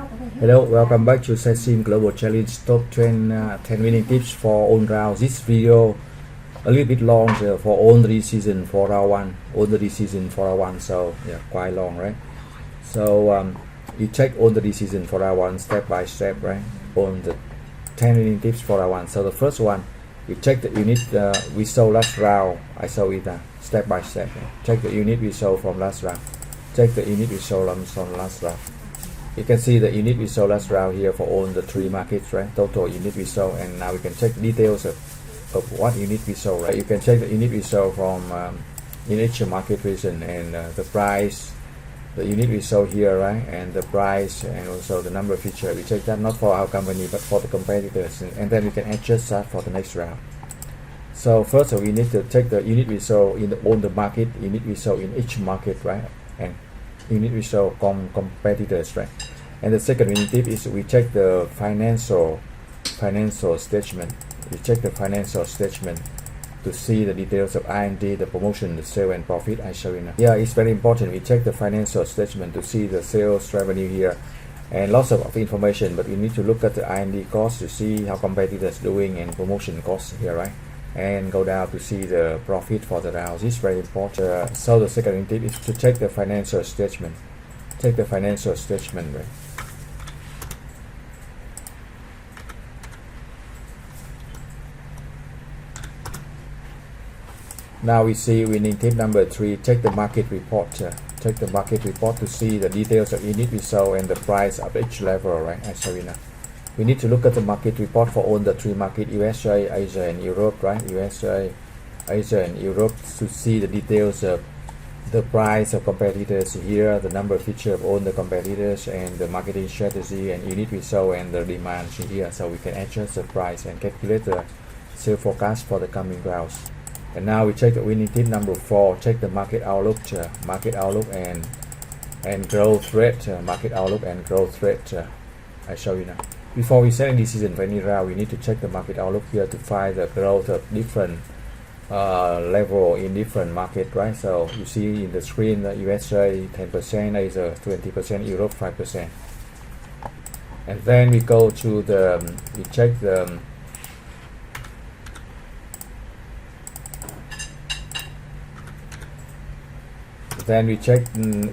Hello, welcome back to Cesim Global Challenge Top 10 winning tips for all rounds. This video a little bit long for all the season for round one, so yeah, quite long, right? So you check all the season for round one step by step, right? On the 10 winning tips for round one. So the first one, you check the unit we saw last round. I saw it step by step. Check the unit we saw from last round. Check the unit we saw from last round. You can see the unit we saw last round here for all the three markets, right? Total unit we saw, and now we can check details of what unit we saw, right? You can check the unit we saw from in each market region, and the price, the unit we saw here, right? And the price, and also the number feature. We check that not for our company but for the competitors, and then we can adjust that for the next round. So first we need to check the unit we saw on the market, unit we saw in each market, right? And unit we saw competitors, right? And the second winning tip is we check the financial statement. We check the financial statement to see the details of R&D, the promotion, the sale and profit. I show you now. Yeah, it's very important. We check the financial statement to see the sales revenue here and lots of information, but we need to look at the R&D cost to see how competitors doing, and promotion costs here, right? And go down to see the profit for the rounds. It's very important. So the second tip is to check the financial statement. Check the financial statement, right? Now we see winning tip number 3. Check the market report. Check the market report to see the details of unit we saw and the price of each level, right? I show you now. We need to look at the market report for all the three markets, USA, Asia and Europe, right? USA, Asia and Europe, to see the details of the price of competitors here, the number feature of all the competitors, and the marketing strategy and unit we saw and the demand here, so we can adjust the price and calculate the sales forecast for the coming rounds. And now we check the winning tip number 4. Check the market outlook and growth rate. Market outlook and growth rate. I show you now. Before we set a decision for any round, we need to check the market outlook here to find the growth of different level in different market, right? So you see in the screen that USA 10%, Asia 20%, Europe 5%. And then we go to we check the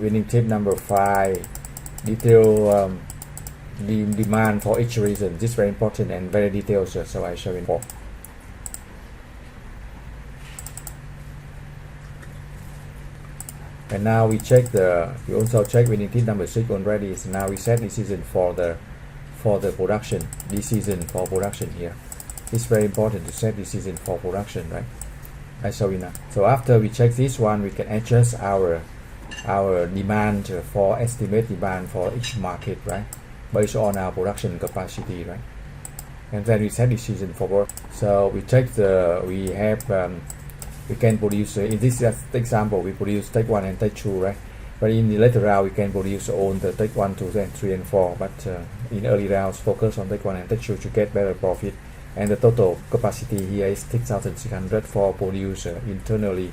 winning tip number 5, detail the demand for each region. This is very important and very detailed, so I show you more. And now we also check winning tip number 6 already. So now we set decision for the production. Decision for production here. It's very important to set decision for production, right? I show you now. So after we check this one, we can adjust our demand for estimate demand for each market, right? Based on our production capacity, right? And then we set decision for work. So we check we can produce in this example we produce take 1 and take 2, right? But in the later round we can produce all the take 1, 2 and 3 and 4, but in early rounds focus on take 1 and take 2 to get better profit. And the total capacity here is 6,600 for produce internally,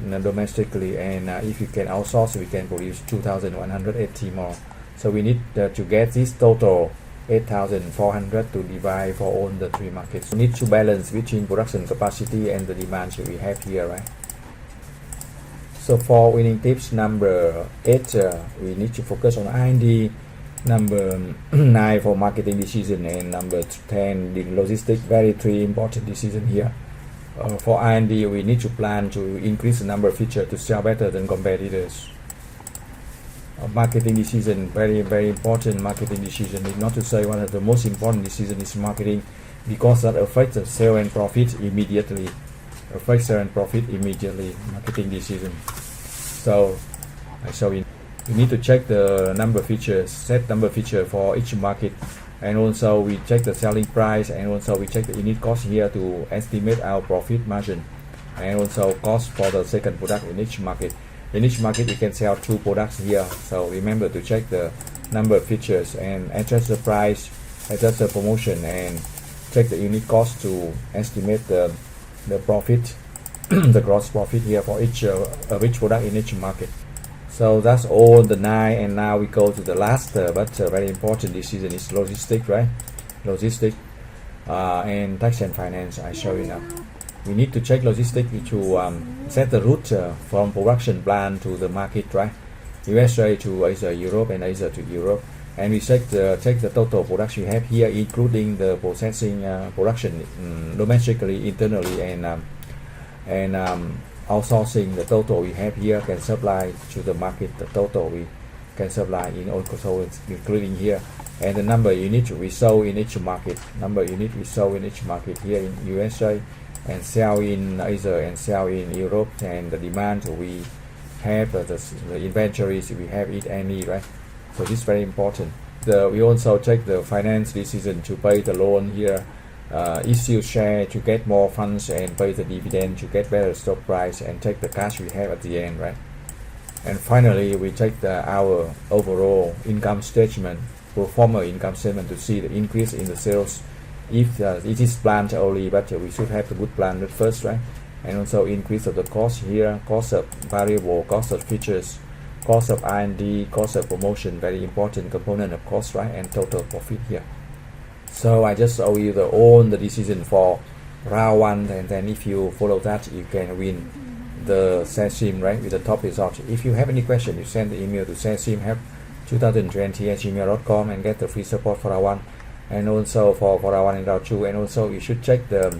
domestically, and if you can outsource, we can produce 2,180 more. So we need to get this total 8,400 to divide for all the three markets. We need to balance between production capacity and the demand we have here, right? So for winning tips number 8, we need to focus on R&D. Number 9 for marketing decision, and number 10 the logistics. Very 3 important decision here. For R&D, we need to plan to increase the number of features to sell better than competitors. Marketing decision, very important. Marketing decision is not to say one of the most important decision is marketing, because that affects the sale and profit immediately. Marketing decision. So I show you. We need to check the number features, set number feature for each market, and also we check the selling price, and also we check the unit cost here to estimate our profit margin, and also cost for the second product in each market. In each market we can sell 2 products here, so remember to check the number of features and adjust the price, adjust the promotion, and check the unit cost to estimate the profit, the gross profit here for each product in each market. So that's all the 9, and now we go to the last but very important decision is logistic, right? Logistic and tax and finance. I show you now. We need to check logistic to set the route from production plant to the market, right? USA to Asia, Europe, and Asia to Europe. And we check the total production we have here, including the processing production domestically, internally, and outsourcing. The total we have here can supply to the market. The total we can supply in all controls, including here, and the number unit we sell in each market. Number unit we sell in each market here in USA, and sell in Asia, and sell in Europe, and the demand we have, the inventories we have it any, right? So this is very important. We also check the finance decision to pay the loan here, issue share to get more funds, and pay the dividend to get better stock price, and take the cash we have at the end, right? And finally, we check our overall income statement, pro forma income statement, to see the increase in the sales. If it is planned only, but we should have a good plan at first, right? And also increase of the cost here, cost of variable, cost of features, cost of R&D, cost of promotion, very important component of cost, right? And total profit here. So I just show you all the decision for round 1, and then if you follow that, you can win the CESIM, right, with the top result. If you have any question, you send the email to cesimhelp2020@gmail.com and get the free support for round 1, and also for round 1 and round 2. And also you should check the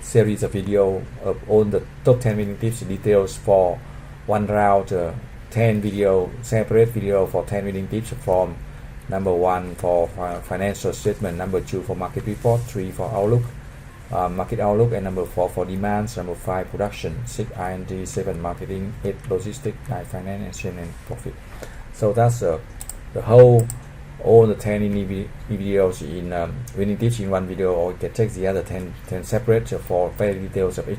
series of video of all the top 10 winning tips details for one round, 10 video, separate video for 10 winning tips, from number 1 for financial statement, number 2 for market report, 3 for outlook, market outlook, and number 4 for demands, number 5 production, 6 R&D, 7 marketing, 8 logistics, 9 finance, exchange, and profit. So that's the whole, all the 10 videos in winning tips in one video, or you can take the other 10 separate for very details of each